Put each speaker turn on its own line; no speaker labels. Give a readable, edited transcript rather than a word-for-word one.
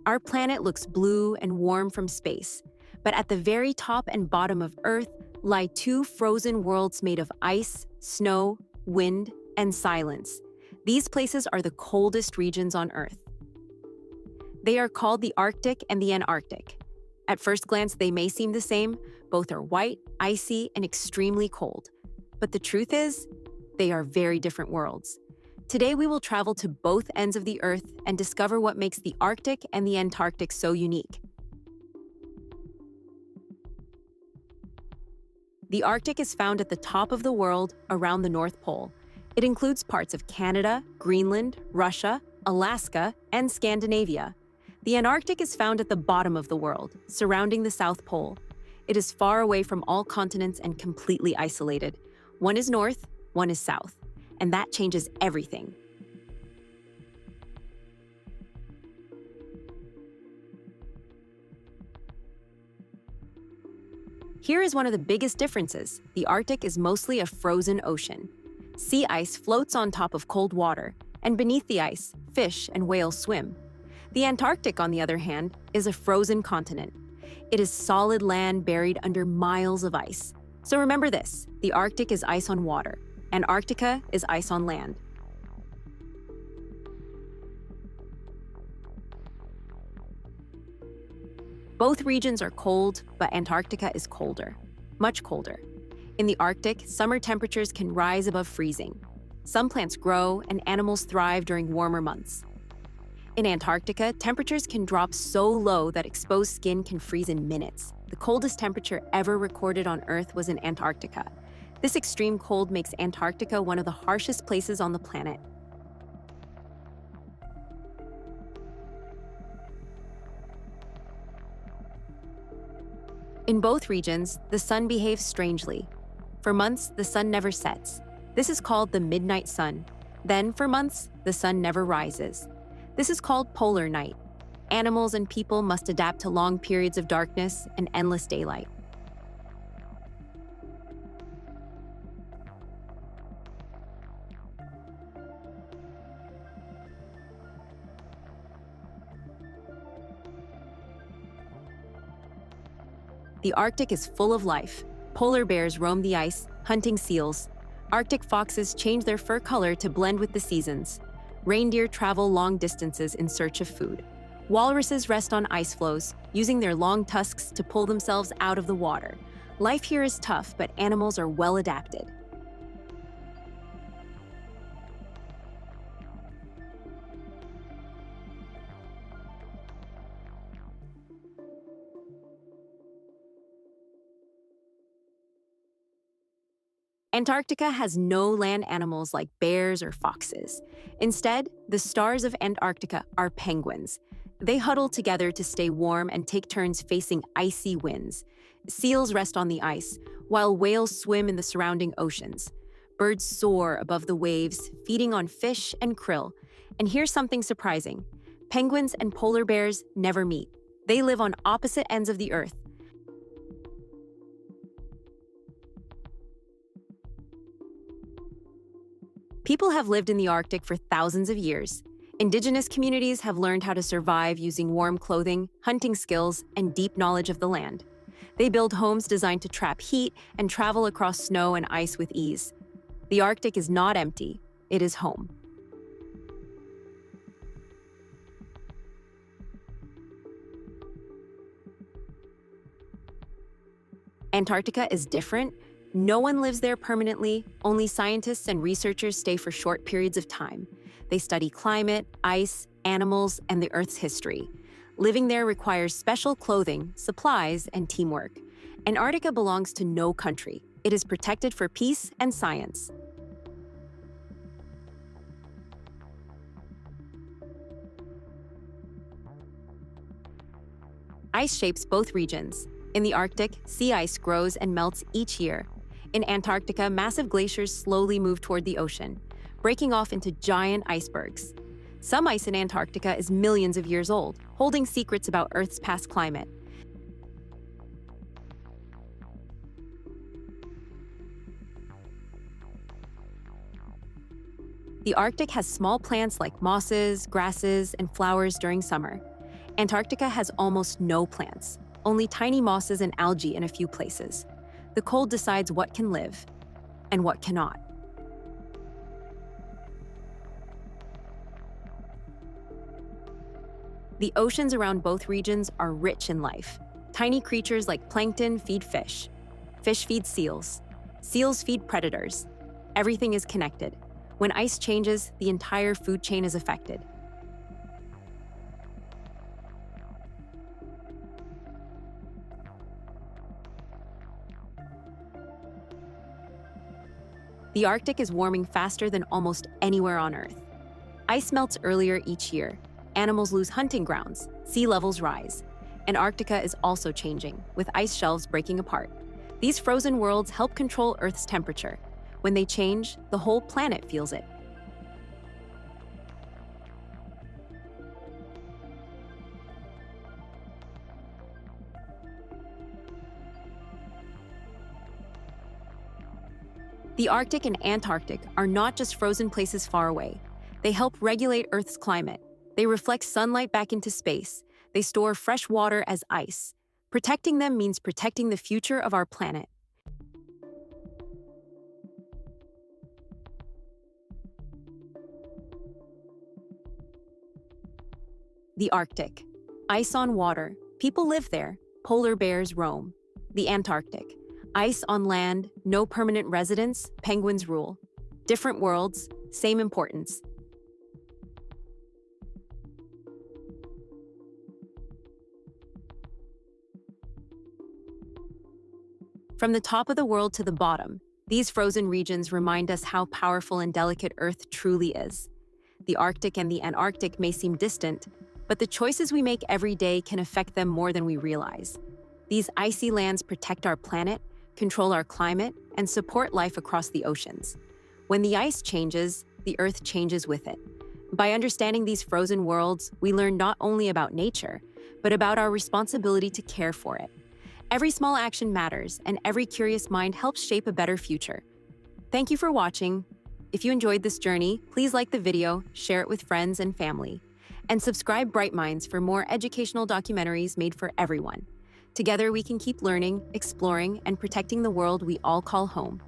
Our planet looks blue and warm from space, but at the very top and bottom of Earth lie two frozen worlds made of ice, snow, wind, and silence. These places are the coldest regions on Earth. They are called the Arctic and the Antarctic. At first glance, they may seem the same. Both are white, icy, and extremely cold. But the truth is, they are very different worlds. Today, we will travel to both ends of the Earth and discover what makes the Arctic and the Antarctic so unique. The Arctic is found at the top of the world around the North Pole. It includes parts of Canada, Greenland, Russia, Alaska, and Scandinavia. The Antarctic is found at the bottom of the world, surrounding the South Pole. It is far away from all continents and completely isolated. One is north, one is south, and that changes everything. Here is one of the biggest differences. The Arctic is mostly a frozen ocean. Sea ice floats on top of cold water, and beneath the ice, fish and whales swim. The Antarctic, on the other hand, is a frozen continent. It is solid land buried under miles of ice. So remember this, the Arctic is ice on water, Antarctica is ice on land. Both regions are cold, but Antarctica is colder, much colder. In the Arctic, summer temperatures can rise above freezing. Some plants grow and animals thrive during warmer months. In Antarctica, temperatures can drop so low that exposed skin can freeze in minutes. The coldest temperature ever recorded on Earth was in Antarctica. This extreme cold makes Antarctica one of the harshest places on the planet. In both regions, the sun behaves strangely. For months, the sun never sets. This is called the midnight sun. Then, for months, the sun never rises. This is called polar night. Animals and people must adapt to long periods of darkness and endless daylight. The Arctic is full of life. Polar bears roam the ice, hunting seals. Arctic foxes change their fur color to blend with the seasons. Reindeer travel long distances in search of food. Walruses rest on ice floes, using their long tusks to pull themselves out of the water. Life here is tough, but animals are well adapted. Antarctica has no land animals like bears or foxes. Instead, the stars of Antarctica are penguins. They huddle together to stay warm and take turns facing icy winds. Seals rest on the ice, while whales swim in the surrounding oceans. Birds soar above the waves, feeding on fish and krill. And here's something surprising. Penguins and polar bears never meet. They live on opposite ends of the Earth. People have lived in the Arctic for thousands of years. Indigenous communities have learned how to survive using warm clothing, hunting skills, and deep knowledge of the land. They build homes designed to trap heat and travel across snow and ice with ease. The Arctic is not empty, it is home. Antarctica is different. No one lives there permanently, only scientists and researchers stay for short periods of time. They study climate, ice, animals, and the Earth's history. Living there requires special clothing, supplies, and teamwork. Antarctica belongs to no country. It is protected for peace and science. Ice shapes both regions. In the Arctic, sea ice grows and melts each year. In Antarctica, massive glaciers slowly move toward the ocean, breaking off into giant icebergs. Some ice in Antarctica is millions of years old, holding secrets about Earth's past climate. The Arctic has small plants like mosses, grasses, and flowers during summer. Antarctica has almost no plants, only tiny mosses and algae in a few places. The cold decides what can live and what cannot. The oceans around both regions are rich in life. Tiny creatures like plankton feed fish. Fish feed seals. Seals feed predators. Everything is connected. When ice changes, the entire food chain is affected. The Arctic is warming faster than almost anywhere on Earth. Ice melts earlier each year. Animals lose hunting grounds. Sea levels rise. Antarctica is also changing, with ice shelves breaking apart. These frozen worlds help control Earth's temperature. When they change, the whole planet feels it. The Arctic and Antarctic are not just frozen places far away. They help regulate Earth's climate. They reflect sunlight back into space. They store fresh water as ice. Protecting them means protecting the future of our planet. The Arctic. Ice on water. People live there. Polar bears roam. The Antarctic. Ice on land, no permanent residence, penguins rule. Different worlds, same importance. From the top of the world to the bottom, these frozen regions remind us how powerful and delicate Earth truly is. The Arctic and the Antarctic may seem distant, but the choices we make every day can affect them more than we realize. These icy lands protect our planet, control our climate, and support life across the oceans. When the ice changes, the Earth changes with it. By understanding these frozen worlds, we learn not only about nature, but about our responsibility to care for it. Every small action matters, and every curious mind helps shape a better future. Thank you for watching. If you enjoyed this journey, please like the video, share it with friends and family, and subscribe BrightMinds for more educational documentaries made for everyone. Together, we can keep learning, exploring, and protecting the world we all call home.